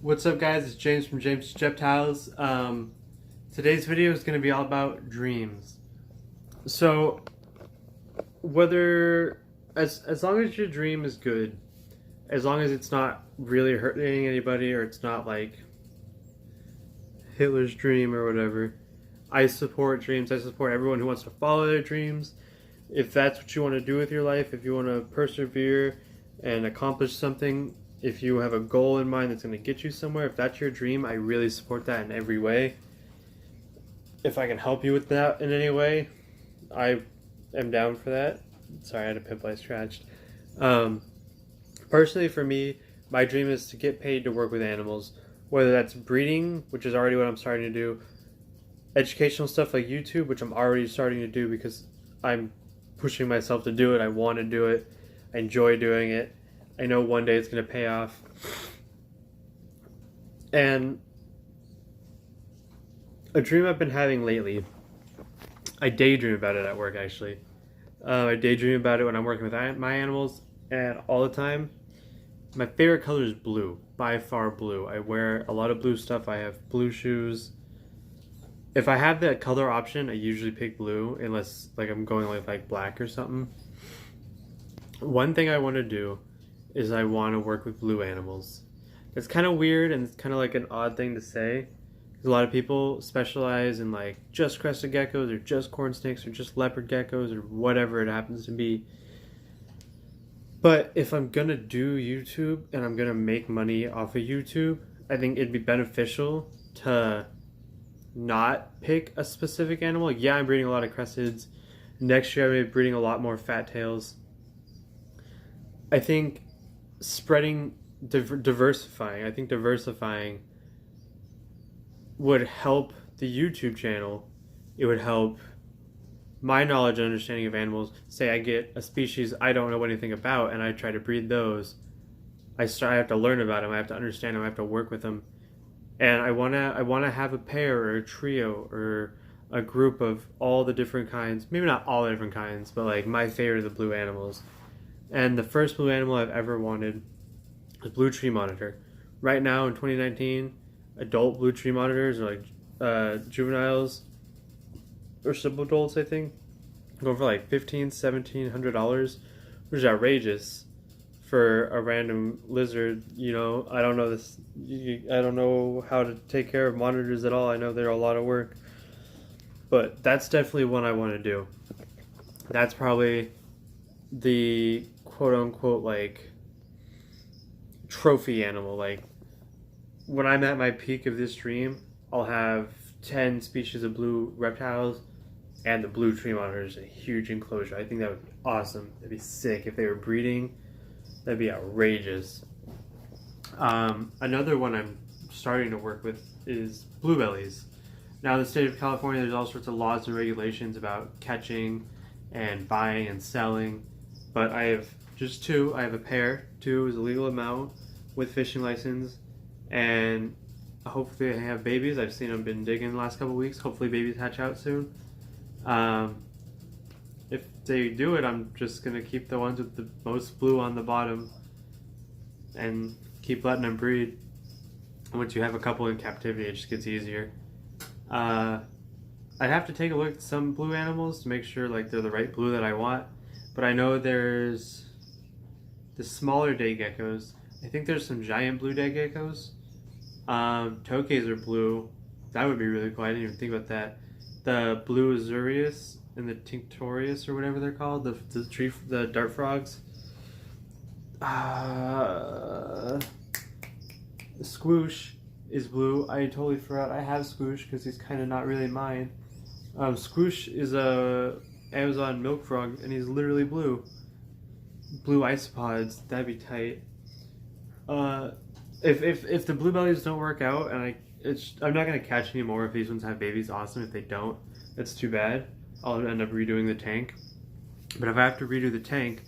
What's up, guys? It's James from James Reptiles. Today's video is going to be all about dreams. So, whether as long as your dream is good, as long as it's not really hurting anybody or it's not like Hitler's dream or whatever, I support dreams. I support everyone who wants to follow their dreams. If that's what you want to do with your life, if you want to persevere and accomplish something, if you have a goal in mind that's going to get you somewhere, if that's your dream, I really support that in every way. If I can help you with that in any way, I am down for that. Sorry, I had a pimple I scratched. Personally, for me, my dream is to get paid to work with animals, whether that's breeding, which is already what I'm starting to do, educational stuff like YouTube, which I'm already starting to do because I'm pushing myself to do it. I want to do it. I enjoy doing it. I know one day it's going to pay off. And a dream I've been having lately, I daydream about it at work, actually. I daydream about it when I'm working with my animals, and all the time. My favorite color is blue, by far blue. I wear a lot of blue stuff. I have blue shoes. If I have that color option, I usually pick blue, unless like I'm going with like black or something. One thing I want to do is I want to work with blue animals. It's kind of weird and it's kind of like an odd thing to say. A lot of people specialize in like just crested geckos or just corn snakes or just leopard geckos or whatever it happens to be. But if I'm gonna do YouTube and I'm gonna make money off of YouTube, I think it'd be beneficial to not pick a specific animal. Yeah, I'm breeding a lot of cresteds. Next year I'm gonna be breeding a lot more fat tails. I think diversifying. I think diversifying would help the YouTube channel. It would help my knowledge and understanding of animals. Say I get a species I don't know anything about and I try to breed those. I have to learn about them. I have to understand them. I have to work with them. And I wanna have a pair or a trio or a group of all the different kinds. Maybe not all the different kinds, but like my favorite of the blue animals. And the first blue animal I've ever wanted is blue tree monitor. Right now in 2019, adult blue tree monitors are like juveniles or subadults, I think, going for like $1,500-$1,700, which is outrageous for a random lizard. You know, I don't know this. I don't know how to take care of monitors at all. I know they're a lot of work, but that's definitely one I want to do. That's probably the quote-unquote like trophy animal. Like when I'm at my peak of this dream, I'll have 10 species of blue reptiles and the blue tree monitor is a huge enclosure. I think that would be awesome. That'd be sick if they were breeding. That'd be outrageous. Another one I'm starting to work with is bluebellies. Now in the state of California, there's all sorts of laws and regulations about catching and buying and selling. But I have just two. I have a pair. 2 is a legal amount with fishing license. And hopefully they have babies. I've seen them been digging the last couple of weeks. Hopefully babies hatch out soon. If they do it, I'm just going to keep the ones with the most blue on the bottom and keep letting them breed. Once you have a couple in captivity, it just gets easier. I'd have to take a look at some blue animals to make sure like they're the right blue that I want. But I know there's the smaller day geckos. I think there's some giant blue day geckos. Tokays are blue. That would be really cool. I didn't even think about that. The blue azurius and the tinctorius or whatever they're called, the dart frogs. The squoosh is blue. I totally forgot I have squoosh because he's kind of not really mine. Squoosh is a Amazon milk frog and he's literally blue. Blue isopods, that'd be tight. If the bluebellies don't work out and I'm not gonna catch any more if these ones have babies. Awesome. If they don't, that's too bad. I'll end up redoing the tank. But if I have to redo the tank,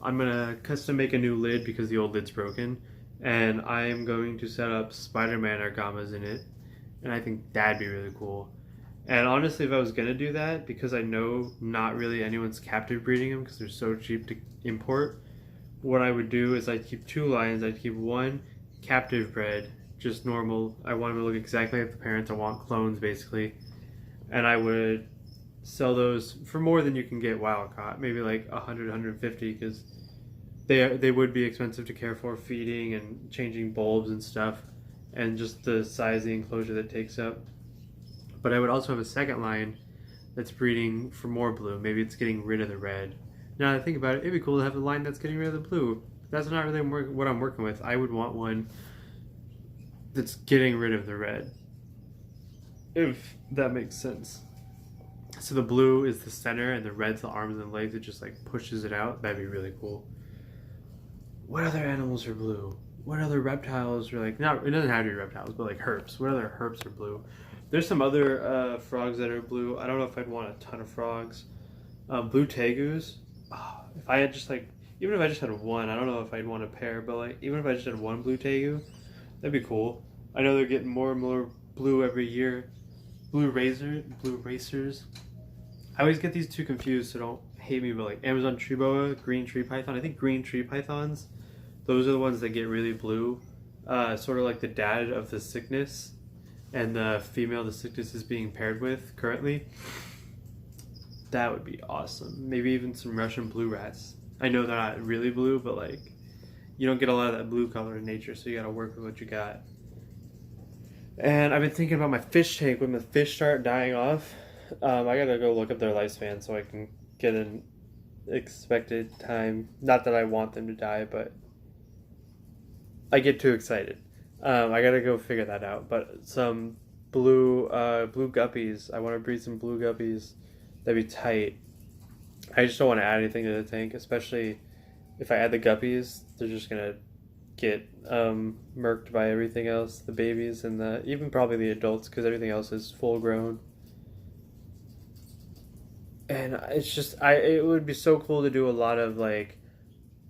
I'm gonna custom make a new lid because the old lid's broken, and I am going to set up Spider-Man argamas in it, and I think that'd be really cool. And honestly, if I was gonna do that, because I know not really anyone's captive breeding them because they're so cheap to import, what I would do is I'd keep 2 lions. I'd keep one captive bred just normal. I want them to look exactly like the parents. I want clones, basically. And I would sell those for more than you can get wild caught, maybe like 100, 150, because they would be expensive to care for, feeding and changing bulbs and stuff, and just the size of the enclosure that takes up. But I would also have a second line that's breeding for more blue. Maybe it's getting rid of the red. Now that I think about it, it'd be cool to have a line that's getting rid of the blue. That's not really what I'm working with. I would want one that's getting rid of the red, if that makes sense. So the blue is the center and the red's the arms and legs. It just like pushes it out. That'd be really cool. What other animals are blue? What other reptiles are like, not, it doesn't have to be reptiles, but like herps. What other herps are blue? There's some other frogs that are blue. I don't know if I'd want a ton of frogs. Blue tegus. Oh, if I had just like, even if I just had one, I don't know if I'd want a pair, but like, even if I just had one blue tegu, that'd be cool. I know they're getting more and more blue every year. Blue racers. I always get these two confused, so don't hate me, but like Amazon tree boa, green tree python. I think green tree pythons, those are the ones that get really blue. Sort of like the dad of the sickness and the female the sickness is being paired with currently. That would be awesome. Maybe even some Russian blue rats. I know they're not really blue, but like, you don't get a lot of that blue color in nature, so you gotta work with what you got. And I've been thinking about my fish tank. When the fish start dying off, I gotta go look up their lifespan so I can get an expected time. Not that I want them to die, but I get too excited. I gotta go figure that out. But some blue guppies. I want to breed some blue guppies. That'd be tight. I just don't want to add anything to the tank, especially if I add the guppies. They're just gonna get murked by everything else, the babies and even probably the adults, because everything else is full grown. And it's just, it would be so cool to do a lot of like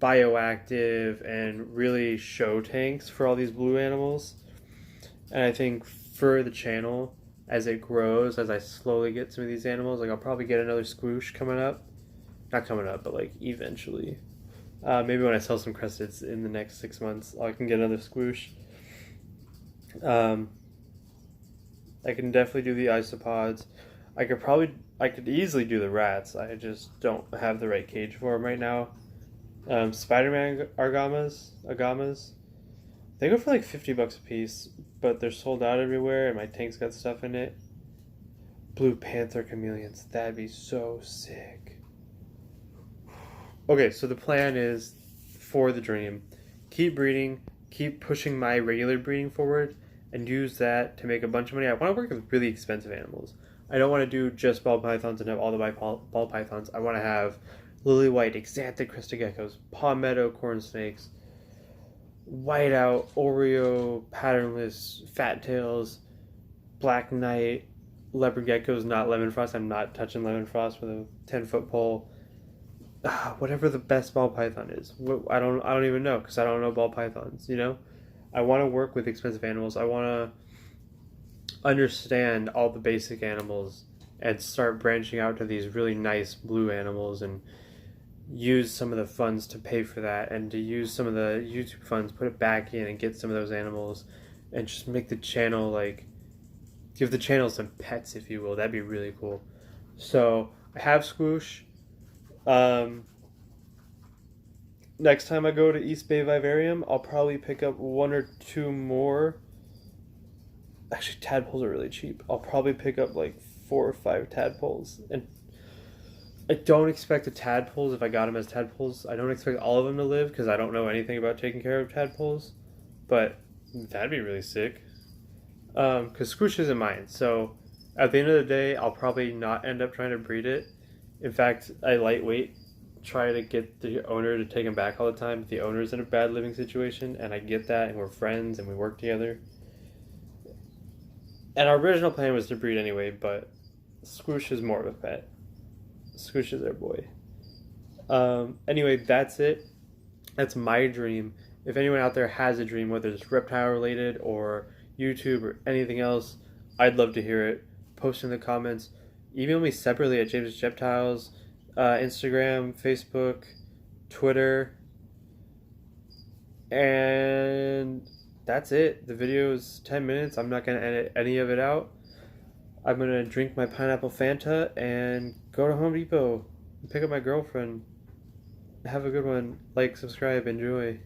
bioactive and really show tanks for all these blue animals. And I think for the channel, as it grows, as I slowly get some of these animals, like I'll probably get another squoosh coming up. Not coming up, but like eventually. Maybe when I sell some cresteds in the next 6 months, I can get another squoosh. I can definitely do the isopods. I could easily do the rats. I just don't have the right cage for them right now. Spider-Man agamas, they go for like $50 a piece, but they're sold out everywhere, and my tank's got stuff in it. Blue panther chameleons, that'd be so sick. Okay, so the plan is, for the dream, keep breeding, keep pushing my regular breeding forward, and use that to make a bunch of money. I want to work with really expensive animals. I don't want to do just ball pythons and have all the ball pythons. I want to have lily white, xanthic crested geckos, palmetto corn snakes, whiteout, Oreo, patternless, fat tails, black knight, leopard geckos, not lemon frost. I'm not touching lemon frost with a 10-foot pole. Whatever the best ball python is. I don't even know, because I don't know ball pythons, you know? I want to work with expensive animals. I want to understand all the basic animals and start branching out to these really nice blue animals and use some of the funds to pay for that, and to use some of the YouTube funds, put it back in and get some of those animals and just make the channel, like, give the channel some pets, if you will. That'd be really cool. So I have squoosh. Next time I go to East Bay Vivarium, I'll probably pick up 1 or 2 more. Actually, tadpoles are really cheap. I'll probably pick up like 4 or 5 tadpoles. And I don't expect the tadpoles, if I got them as tadpoles, I don't expect all of them to live, because I don't know anything about taking care of tadpoles. But that'd be really sick. Because squoosh isn't mine. So at the end of the day, I'll probably not end up trying to breed it. In fact, I lightweight try to get the owner to take him back all the time. The owner's in a bad living situation, and I get that, and we're friends, and we work together. And our original plan was to breed anyway, but Squoosh is more of a pet. Squoosh is our boy. Anyway, that's it. That's my dream. If anyone out there has a dream, whether it's reptile related or YouTube or anything else, I'd love to hear it. Post in the comments. Email me separately at James Reptiles, Instagram, Facebook, Twitter, and that's it. The video is 10 minutes. I'm not going to edit any of it out. I'm going to drink my pineapple Fanta and go to Home Depot and pick up my girlfriend. Have a good one. Like, subscribe, enjoy.